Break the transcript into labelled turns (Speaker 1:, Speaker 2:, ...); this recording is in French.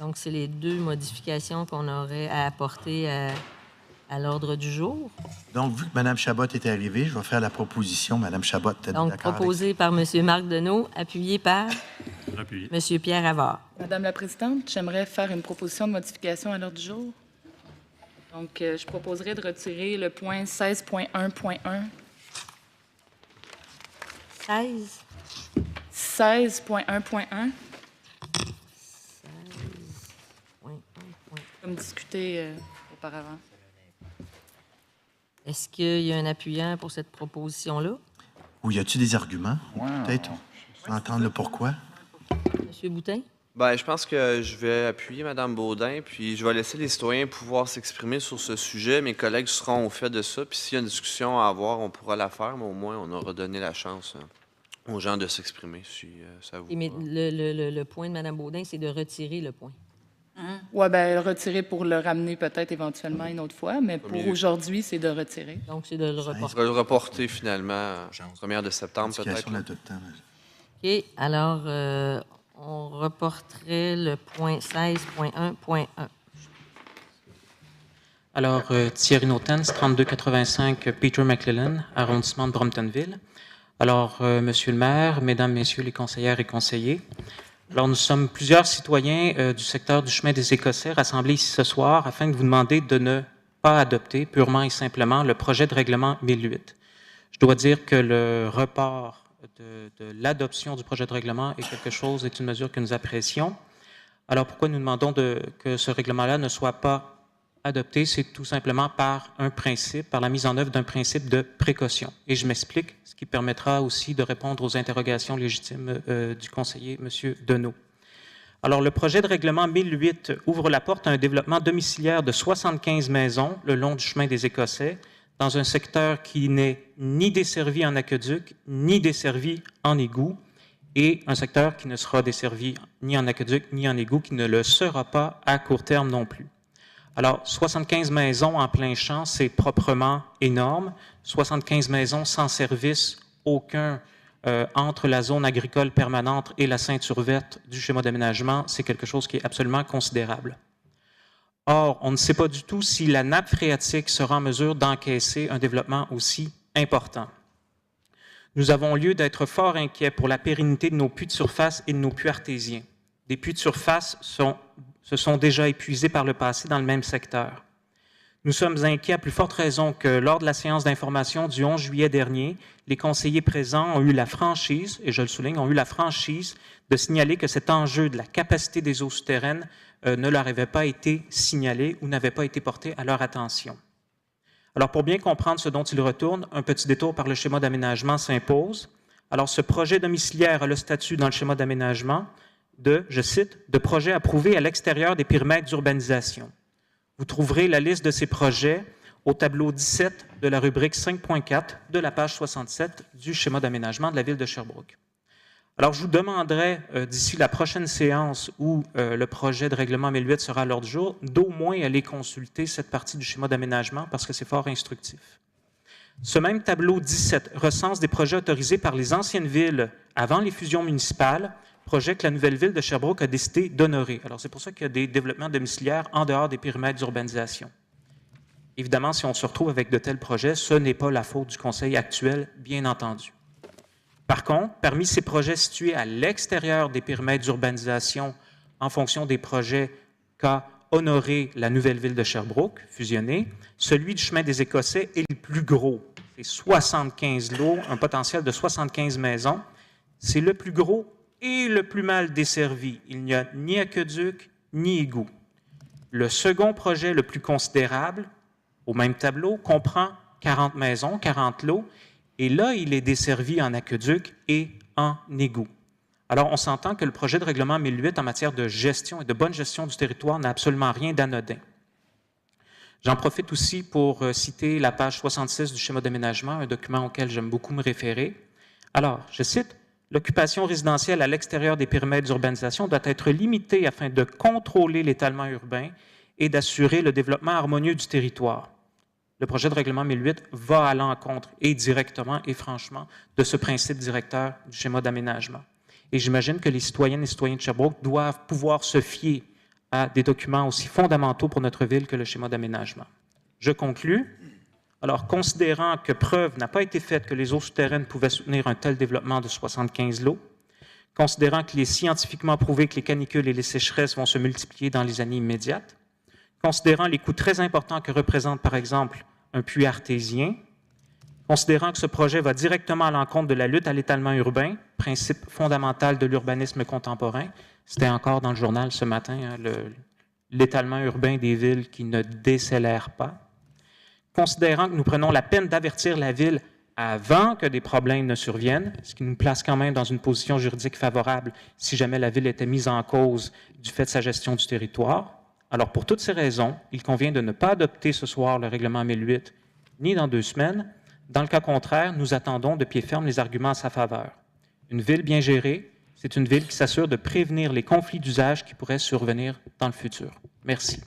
Speaker 1: Donc, c'est les deux modifications qu'on aurait à apporter à l'ordre du jour.
Speaker 2: Donc, vu que Mme Chabot est arrivée, je vais faire la proposition. Mme Chabot, êtes-vous
Speaker 1: Donc,
Speaker 2: d'accord
Speaker 1: proposé par M. Marc Deneau, appuyé par
Speaker 3: Appuyé.
Speaker 1: M. Pierre Havard.
Speaker 4: Madame la Présidente, j'aimerais faire une proposition de modification à l'ordre du jour. Donc, je proposerais de retirer le point 16.1.1.
Speaker 1: 16.
Speaker 4: 16.1.1,
Speaker 1: Point.
Speaker 4: comme discuté auparavant.
Speaker 1: Est-ce qu'il y a un appuyant pour cette proposition-là?
Speaker 2: Ou y a-t-il des arguments? Peut-être entendre le pourquoi.
Speaker 1: M. Boutin?
Speaker 5: Bien, je pense que je vais appuyer Mme Baudin, puis je vais laisser les citoyens pouvoir s'exprimer sur ce sujet. Mes collègues seront au fait de ça, puis s'il y a une discussion à avoir, on pourra la faire, mais au moins, on aura donné la chance aux gens de s'exprimer, si ça vous
Speaker 1: Mais
Speaker 5: va.
Speaker 1: le point de Mme Baudin, c'est de retirer le point.
Speaker 4: Oui, bien, le retirer pour le ramener peut-être éventuellement une autre fois, mais pour aujourd'hui, c'est de retirer.
Speaker 1: Donc, c'est de le
Speaker 5: On
Speaker 1: reporter.
Speaker 5: va le reporter finalement au 1er de septembre, peut-être.
Speaker 2: Indication d'adoptant.
Speaker 1: OK. Alors, on reporterait le point 16.1.1.
Speaker 6: Alors, Thierry Notens, 3285 Peter McClellan, arrondissement de Bromptonville. Alors, Monsieur le maire, Mesdames, Messieurs les conseillères et conseillers, alors nous sommes plusieurs citoyens du secteur du chemin des Écossais rassemblés ici ce soir afin de vous demander de ne pas adopter purement et simplement le projet de règlement 1008. Je dois dire que le report de l'adoption du projet de règlement est une mesure que nous apprécions. Alors, pourquoi nous demandons que ce règlement-là ne soit pas adopté? C'est tout simplement par la mise en œuvre d'un principe de précaution. Et je m'explique, ce qui permettra aussi de répondre aux interrogations légitimes du conseiller, M. Deneau. Alors, le projet de règlement 1008 ouvre la porte à un développement domiciliaire de 75 maisons le long du chemin des Écossais, dans un secteur qui n'est ni desservi en aqueduc, ni desservi en égout, et un secteur qui ne sera desservi ni en aqueduc, ni en égout, qui ne le sera pas à court terme non plus. Alors, 75 maisons en plein champ, c'est proprement énorme. 75 maisons sans service aucun entre la zone agricole permanente et la ceinture verte du schéma d'aménagement, c'est quelque chose qui est absolument considérable. Or, on ne sait pas du tout si la nappe phréatique sera en mesure d'encaisser un développement aussi important. Nous avons lieu d'être fort inquiets pour la pérennité de nos puits de surface et de nos puits artésiens. Des puits de surface se sont déjà épuisés par le passé dans le même secteur. Nous sommes inquiets à plus forte raison que lors de la séance d'information du 11 juillet dernier, les conseillers présents ont eu la franchise, et je le souligne, ont eu la franchise de signaler que cet enjeu de la capacité des eaux souterraines ne leur avait pas été signalé ou n'avait pas été porté à leur attention. Alors, pour bien comprendre ce dont il retourne, un petit détour par le schéma d'aménagement s'impose. Alors, ce projet domiciliaire a le statut dans le schéma d'aménagement de, je cite, « de projets approuvés à l'extérieur des périmètres d'urbanisation ». Vous trouverez la liste de ces projets au tableau 17 de la rubrique 5.4 de la page 67 du schéma d'aménagement de la ville de Sherbrooke. Alors, je vous demanderai, d'ici la prochaine séance où le projet de règlement 1008 sera à l'ordre du jour, d'au moins aller consulter cette partie du schéma d'aménagement parce que c'est fort instructif. Ce même tableau 17 recense des projets autorisés par les anciennes villes avant les fusions municipales, projet que la nouvelle ville de Sherbrooke a décidé d'honorer. Alors, c'est pour ça qu'il y a des développements domiciliaires en dehors des périmètres d'urbanisation. Évidemment, si on se retrouve avec de tels projets, ce n'est pas la faute du conseil actuel, bien entendu. Par contre, parmi ces projets situés à l'extérieur des périmètres d'urbanisation en fonction des projets qu'a honoré la nouvelle ville de Sherbrooke, fusionnée, celui du chemin des Écossais est le plus gros. C'est 75 lots, un potentiel de 75 maisons. C'est le plus gros et le plus mal desservi. Il n'y a ni aqueduc ni égout. Le second projet le plus considérable, au même tableau, comprend 40 maisons, 40 lots, et là, il est desservi en aqueduc et en égout. Alors, on s'entend que le projet de règlement 1008 en matière de gestion et de bonne gestion du territoire n'a absolument rien d'anodin. J'en profite aussi pour citer la page 66 du schéma d'aménagement, un document auquel j'aime beaucoup me référer. Alors, je cite, « L'occupation résidentielle à l'extérieur des périmètres d'urbanisation doit être limitée afin de contrôler l'étalement urbain et d'assurer le développement harmonieux du territoire. » Le projet de règlement 1008 va à l'encontre et directement et franchement de ce principe directeur du schéma d'aménagement. Et j'imagine que les citoyennes et citoyens de Sherbrooke doivent pouvoir se fier à des documents aussi fondamentaux pour notre ville que le schéma d'aménagement. Je conclus. Alors, considérant que preuve n'a pas été faite que les eaux souterraines pouvaient soutenir un tel développement de 75 lots, considérant qu'il est scientifiquement prouvé que les canicules et les sécheresses vont se multiplier dans les années immédiates, considérant les coûts très importants que représente, par exemple, un puits artésien, considérant que ce projet va directement à l'encontre de la lutte à l'étalement urbain, principe fondamental de l'urbanisme contemporain. C'était encore dans le journal ce matin, hein, l'étalement urbain des villes qui ne décélère pas. Considérant que nous prenons la peine d'avertir la ville avant que des problèmes ne surviennent, ce qui nous place quand même dans une position juridique favorable si jamais la ville était mise en cause du fait de sa gestion du territoire. Alors, pour toutes ces raisons, il convient de ne pas adopter ce soir le règlement 1008, ni dans 2 semaines. Dans le cas contraire, nous attendons de pied ferme les arguments à sa faveur. Une ville bien gérée, c'est une ville qui s'assure de prévenir les conflits d'usage qui pourraient survenir dans le futur. Merci.